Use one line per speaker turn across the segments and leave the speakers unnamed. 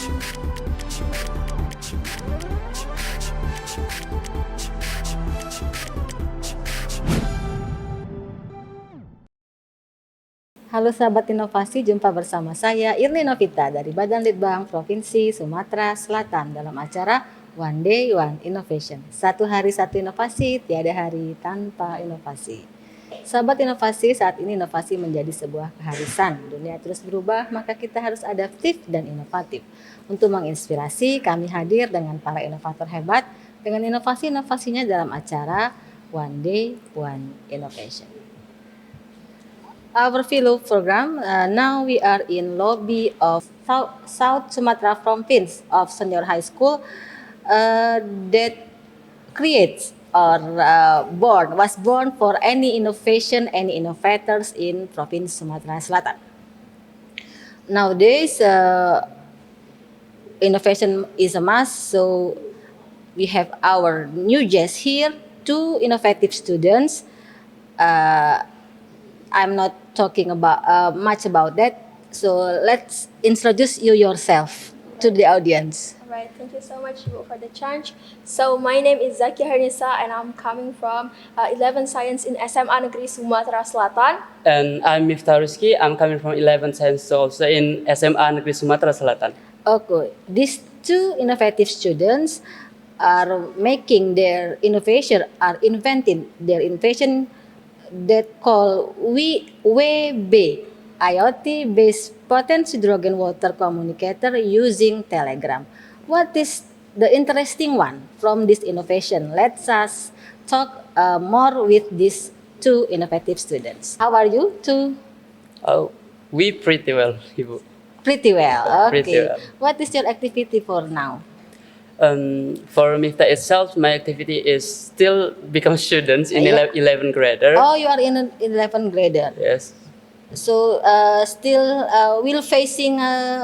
Halo sahabat inovasi, jumpa bersama saya Irni Novita dari Badan Litbang Provinsi Sumatera Selatan dalam acara One Day One Innovation. Satu hari satu inovasi, tiada hari tanpa inovasi. Sahabat inovasi, saat ini inovasi menjadi sebuah keharisan. Dunia terus berubah, maka kita harus adaptif dan inovatif. Untuk menginspirasi, kami hadir dengan para inovator hebat dengan inovasi-inovasinya dalam acara One Day One Innovation. Our fellow program, now we are in lobby of South Sumatra Province of Senior High School that creates or was born for any innovation, any innovators in Province Sumatera Selatan. Nowadays, innovation is a must, so we have our new guests here, two innovative students. I'm not talking about much about that, so let's introduce you yourself to the audience.
All right, thank you so much for the chance. So my name is Khairunnisa and I'm coming from 11 Science in SMA Negeri Sumatera Selatan.
And I'm Miftahur Rizki. I'm coming from 11 Science also in SMA Negeri Sumatera Selatan.
Okay, these two innovative students are making their innovation, are inventing their innovation that call WEBE, IoT-based potential hydrogen water communicator using Telegram. What is the interesting one from this innovation? Let's us talk more with these two innovative students. How are you two?
Oh, we pretty well, Ibu.
Pretty well. Okay.
Pretty well.
What is your activity for now?
For Miftah itself, my activity is still become students in 11th grader.
Oh, you are in 11th grader.
Yes.
So still will facing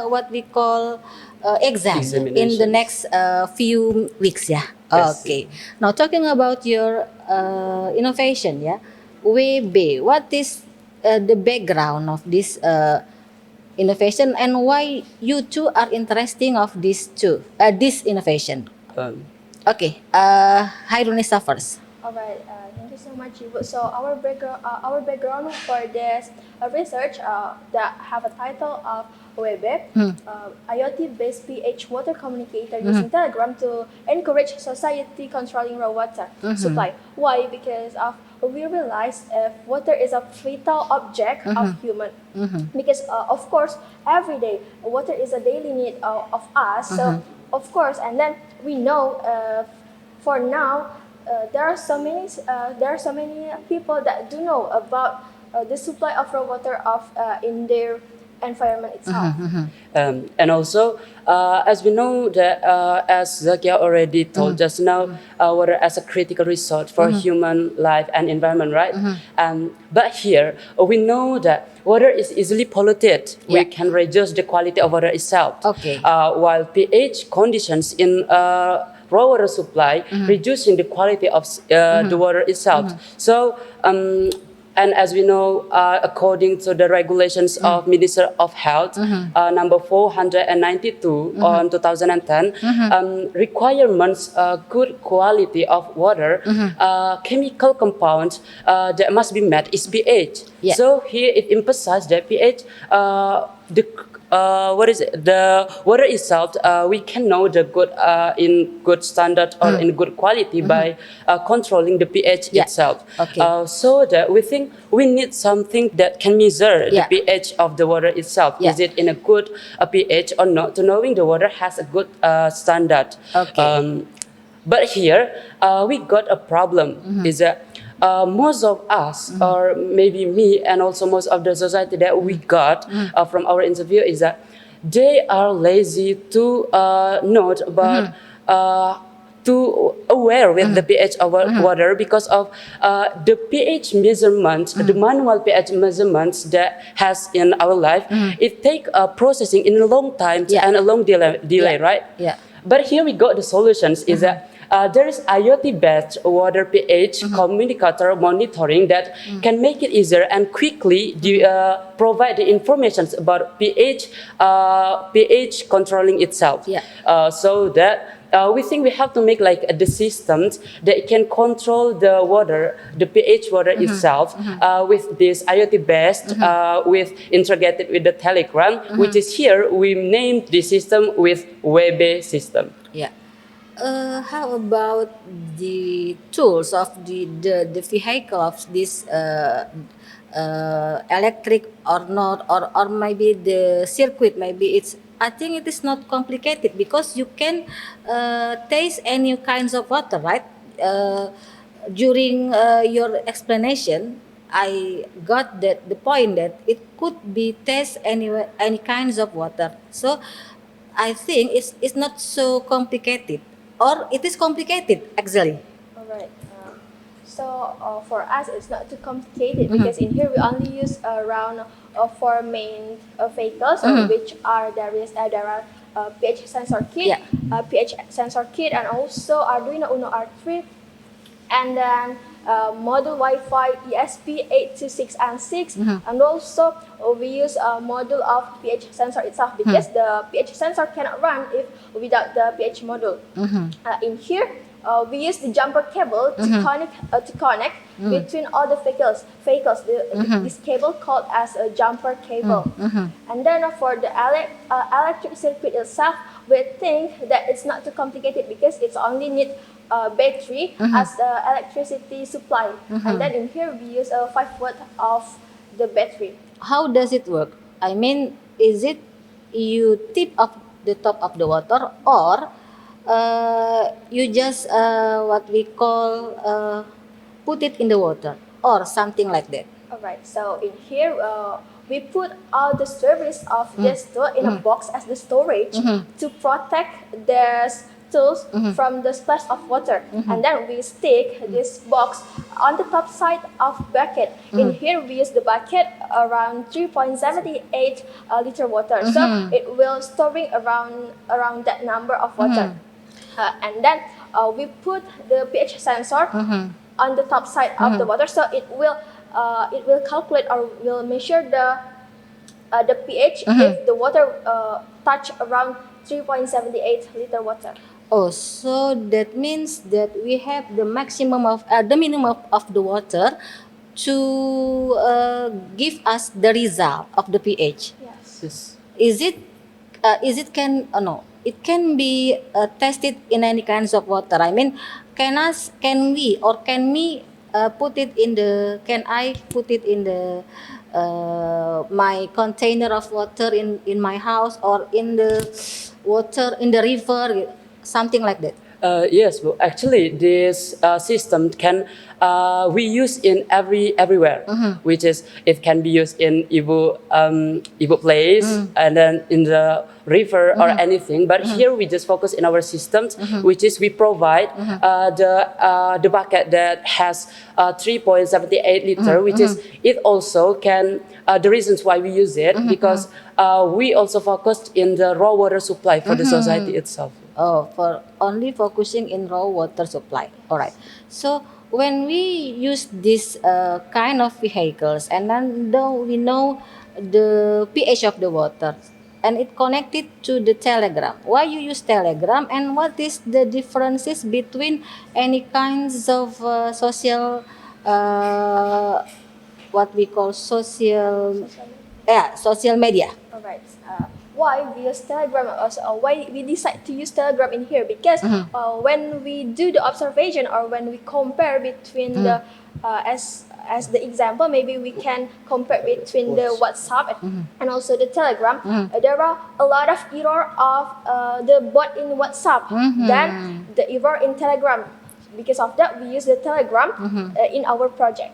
what we call exam in the next few weeks, yeah.
Yes.
Okay. Now talking about your innovation, yeah, WEBE. What is the background of this innovation and why you two are interesting of this this innovation? Okay, Khairunnisa first.
All right, thank you so much, Ibu. So our background for this research that have a title of WEBE, IoT-based pH water communicator using Telegram to encourage society controlling raw water supply. Why? Because we realize if water is a vital object of human. Because of course every day water is a daily need of us. So of course, and then we know for now. There are so many people that do know about the supply of raw water in their environment itself.
And also, as we know that, as Dzakiyah already told just now, water as a critical resource for human life and environment, right? But here, we know that water is easily polluted. We can reduce the quality of water itself.
Okay.
While pH conditions in raw water supply, reducing the quality of the water itself. So, and as we know, according to the regulations of Minister of Health, number 492 on 2010, requirements good quality of water, chemical compounds that must be met is pH.
Yeah.
So here it emphasizes that pH, the water itself, we can know the good in good standard or in good quality by controlling the pH itself.
Okay.
So that we think we need something that can measure the pH of the water itself. Is it in a good pH or not? To knowing the water has a good standard.
Okay.
But here we got a problem. Is that most of us, or maybe me, and also most of the society that we got from our interview is that they are lazy to note about to aware with the pH of water because of the pH measurement, the manual pH measurements that has in our life. It take processing in a long time and a long delay, right?
Yeah.
But here we got the solutions is that there is IoT-based water pH communicator monitoring that can make it easier and quickly provide the information about pH controlling itself.
Yeah.
So that we think we have to make like the systems that can control the water, the pH water itself, with this IoT based, with integrated with the Telegram, which is here we named the system with WEBE system.
Yeah. How about the tools of the vehicle of this electric or not, or maybe the circuit, maybe it's, I think it is not complicated because you can taste any kinds of water, right? During your explanation, I got that the point that it could be taste any kinds of water. So I think it's not so complicated, or it is complicated actually.
All right. For us, it's not too complicated because in here we only use around four main vehicles, which are there are pH sensor kit, pH sensor kit, and also Arduino Uno R3, and then module Wi-Fi ESP826 and 6, and also we use a module of pH sensor itself because the pH sensor cannot run if without the pH module. In here, we use the jumper cable to connect between all the vehicles. This cable called as a jumper cable. And then for the electric circuit itself, we think that it's not too complicated because it's only need battery as the electricity supply. And then in here we use a 5 watt of the battery.
How does it work? I mean, is it you tip up the top of the water, or you just what we call put it in the water or something like that?
Alright, so in here we put all the service of this tool in a box as the storage to protect the tools from the splash of water, and then we stick this box on the top side of bucket. In here we use the bucket around 3.78 liter water, so it will storing around that number of water. And then we put the pH sensor on the top side of the water, so it will calculate or will measure the pH if the water touch around 3.78 liter water.
Oh, so that means that we have the maximum of the minimum of the water to give us the result of the pH.
Yes.
Is it can no? It can be tested in any kinds of water. I mean, can we put it in the? Can I put it in the my container of water in my house, or in the water in the river, something like that?
Yes, well, actually, this system can we use in everywhere, which is it can be used in Ibu place, and then in the river or anything. But here we just focus in our systems, which is we provide the bucket that has 3.78 liter, which is it also can the reasons why we use it because we also focused in the raw water supply for the society itself.
Oh, for only focusing in raw water supply. All right. So when we use this kind of vehicles, and then though we know the pH of the water, and it connected to the Telegram. Why you use Telegram, and what is the differences between any kinds of social, what we call social media?
Alright. Why we use Telegram? Why we decide to use Telegram in here? Because when we do the observation, or when we compare between the as the example, maybe we can compare between the WhatsApp and also the Telegram. There are a lot of error of the bot in WhatsApp than the error in Telegram. Because of that, we use the Telegram in our project.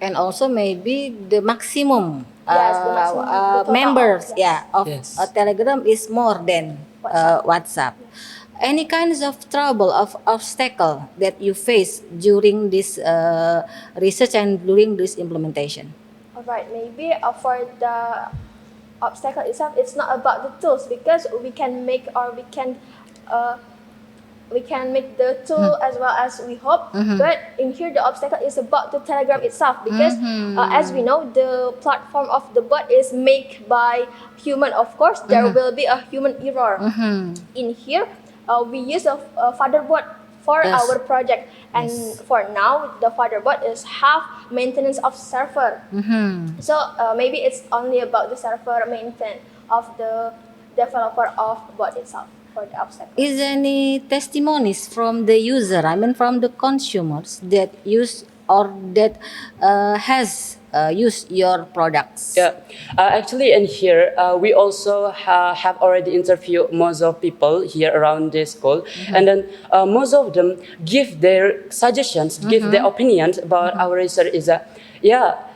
And also maybe the maximum,
Yes, the maximum, the total
members
of,
Yes.
of Telegram is more than WhatsApp. Any kinds of trouble, of obstacle that you face during this research and during this implementation?
Alright, maybe for the obstacle itself, it's not about the tools because we can make, or we can we can make the tool as well as we hope. But in here, the obstacle is about the Telegram itself, because as we know, the platform of the bot is made by human. Of course, there will be a human error. In here, we use a father bot for
Yes.
our project, and for now, the father bot is half maintenance of server. So maybe it's only about the server maintenance of the developer of bot itself for the obstacle.
Is any testimonies from the user? I mean, from the consumers that use or that has used your products?
Yeah, actually, in here we also have already interviewed most of people here around this school, and then most of them give their suggestions, give their opinions about our research. Is that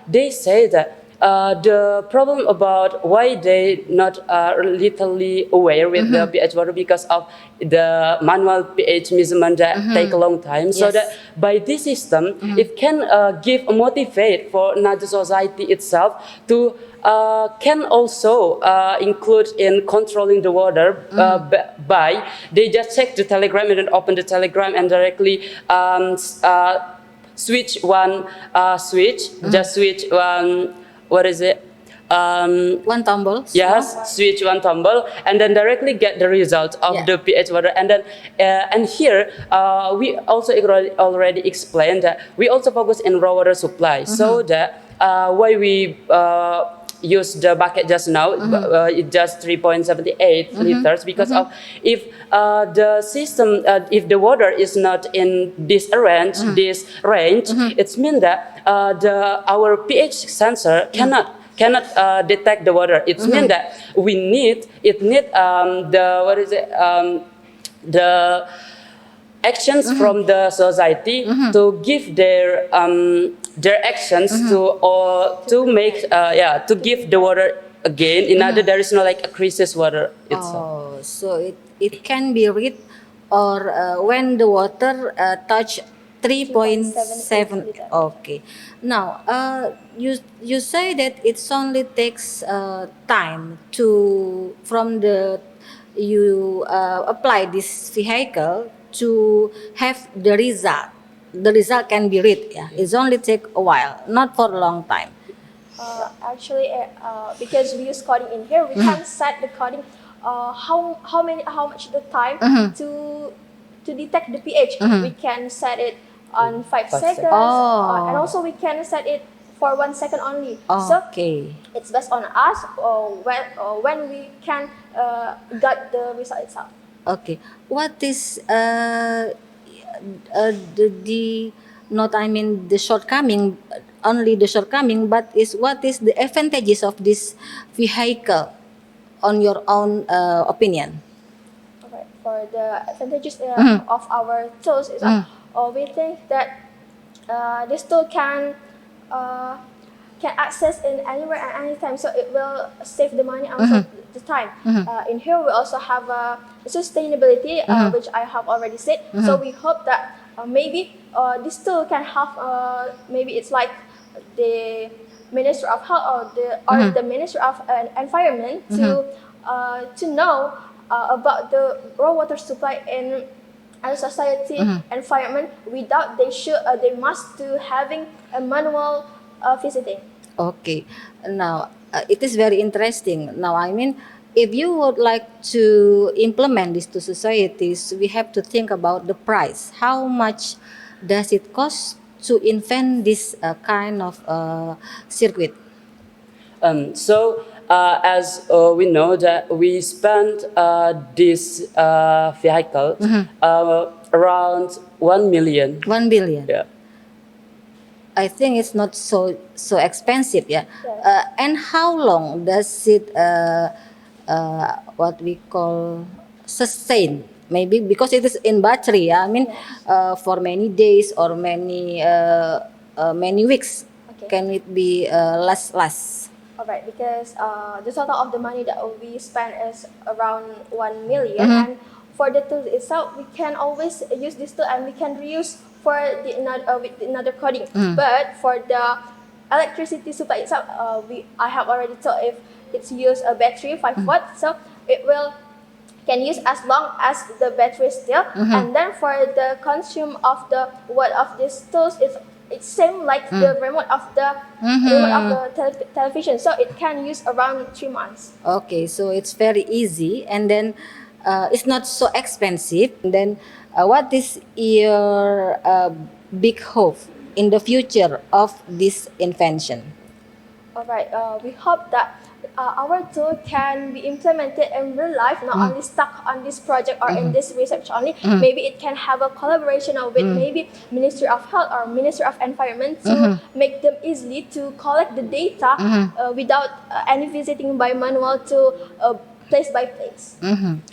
they say that. The problem about why they not literally aware with the pH water because of the manual pH measurement that take a long time. So
Yes.
that by this system, it can give a motivate for another society itself to can also include in controlling the water by they just check the telegram and then open the telegram and directly switch one switch, just switch one. What is it?
One tumble.
Yes, switch one tumble and then directly get the result of
Yeah.
the pH water. And then and here we also already explained that we also focus in raw water supply, so that why we use the bucket just now, it just 3.78 liters because of if the system if the water is not in this range, it means that our pH sensor cannot detect the water. It means that it need the actions from the society to give their actions to make to give the water again. In other, there is no like a crisis water itself.
Oh, so it can be read or when the water touch 3.7.
liter.
Okay. Now, you say that it only takes time to from the you apply this vehicle to have the result. The result can be read. Yeah, it's only take a while, not for a long time.
Actually, because we use coding in here, we can set the coding how much the time to detect the pH. We can set it on 5 seconds,
Oh.
and also we can set it for 1 second only. So
Okay.
it's based on us when we can get the result itself.
Okay. What is the not I mean the shortcoming, only the shortcoming, but is what is the advantages of this vehicle on your own opinion?
Okay. For the advantages of our tools is we think that this tool can access in anywhere and anytime, so it will save the money and also the time. In here, we also have sustainability, which I have already said. So we hope that maybe this tool can have maybe it's like the Minister of Health or the Minister of Environment to know about the raw water supply in a society environment without they must to having a manual visiting.
Okay. Now, it is very interesting. Now, I mean, if you would like to implement this to societies, we have to think about the price. How much does it cost to invent this kind of circuit?
So as we know that we spent this vehicle around 1 million.
1 billion.
Yeah.
I think it's not so expensive, yeah.
Yes.
And how long does it what we call sustain? Maybe because it is in battery, yeah. I mean, for many days or many weeks.
Okay.
Can it be last?
Alright, because the total of the money that we spend is around 1 million, and for the tool itself, we can always use this tool and we can reuse for the another coding. But for the electricity supply itself, I have already told if it's use a battery 5 watts, so it will can use as long as the battery is still. And then for the consume of the what of these tools, it's same like the remote of the television, so it can use around 3 months.
Okay, so it's very easy, and then it's not so expensive. And then, what is your big hope in the future of this invention?
Alright, we hope that our tool can be implemented in real life, not only stuck on this project or in this research only. Maybe it can have a collaboration with maybe Ministry of Health or Ministry of Environment to make them easily to collect the data without any visiting by manual to place by place.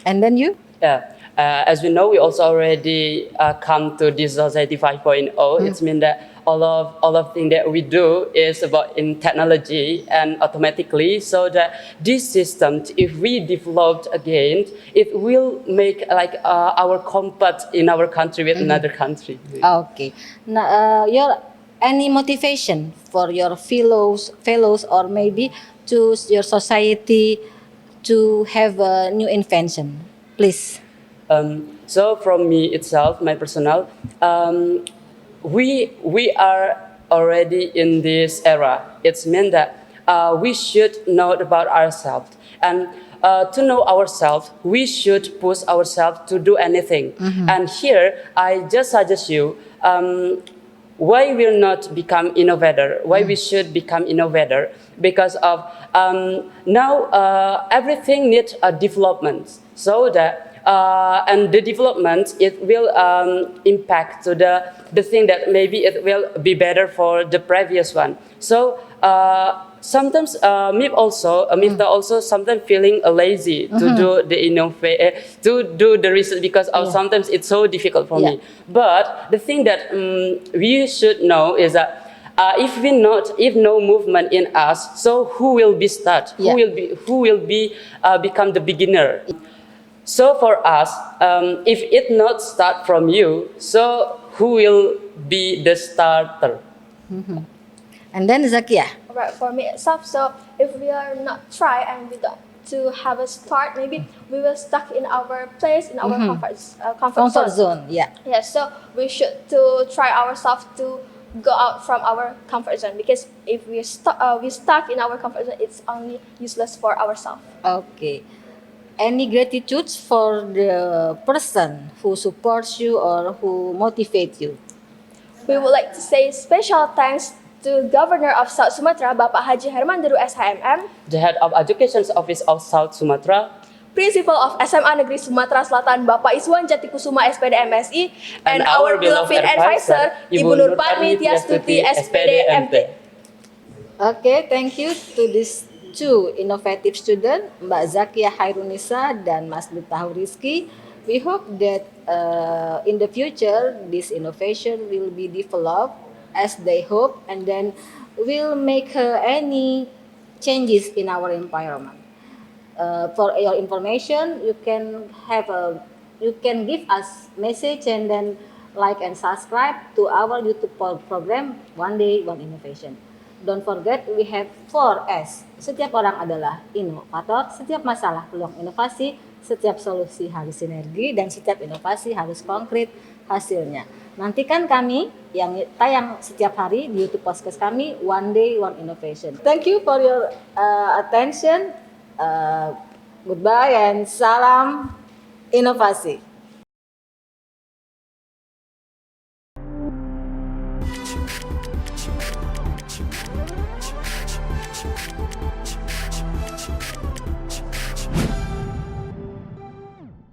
And then you?
Yeah. As we know, we also already come to this society 5.0. It means that all of things that we do is about in technology and automatically. So that this system, if we developed again, it will make like our compact in our country with another country.
Okay. Now, your any motivation for your fellows, or maybe to your society to have a new invention, please.
So from me itself, my personal, we are already in this era. It's meant that we should know about ourselves, and to know ourselves, we should push ourselves to do anything. And here, I just suggest you. Why will not become innovator? Why we should become innovator? Because of now everything needs a development, so that and the development it will impact to the thing that maybe it will be better for the previous one. So sometimes Miftah also sometimes feeling lazy to do the to do the research because sometimes it's so difficult for me. But the thing that we should know is that if no movement in us, so who will be start? Who will be become the beginner? So for us, if it not start from you, so who will be the starter?
And then Dzakiyah.
Right, for me itself, so if we are not try and we don't to have a start, maybe we will stuck in our place, in our comfort
Zone. Yeah.
Yeah, so we should to try ourselves to go out from our comfort zone, because if we stuck in our comfort zone, it's only useless for ourselves.
Okay. Any gratitude for the person who supports you or who motivates you?
We would like to say special thanks to Governor of South Sumatra, Bapak Haji Herman Deru SHMM,
The head of Education Office of South Sumatra,
Principal of SMA Negeri Sumatera Selatan, Bapak Iswan Jatikusuma SPD MSI, and our beloved advisor, Ibu Nur Parmi Tiastuti SPD MT.
Okay, thank you to these two innovative students, Mbak Dzakiyah Khairunnisa dan Mas Miftahur Rizki. We hope that in the future this innovation will be developed as they hope, and then will make any changes in our environment. For your information, you can give us message and then like and subscribe to our YouTube program One Day One Innovation. Don't forget we have 4S. Setiap orang adalah inovator, setiap masalah peluang inovasi, setiap solusi harus sinergi, dan setiap inovasi harus konkret hasilnya. Nantikan kami yang tayang setiap hari di YouTube podcast kami One Day One Innovation. Thank you for your attention. Goodbye and salam inovasi.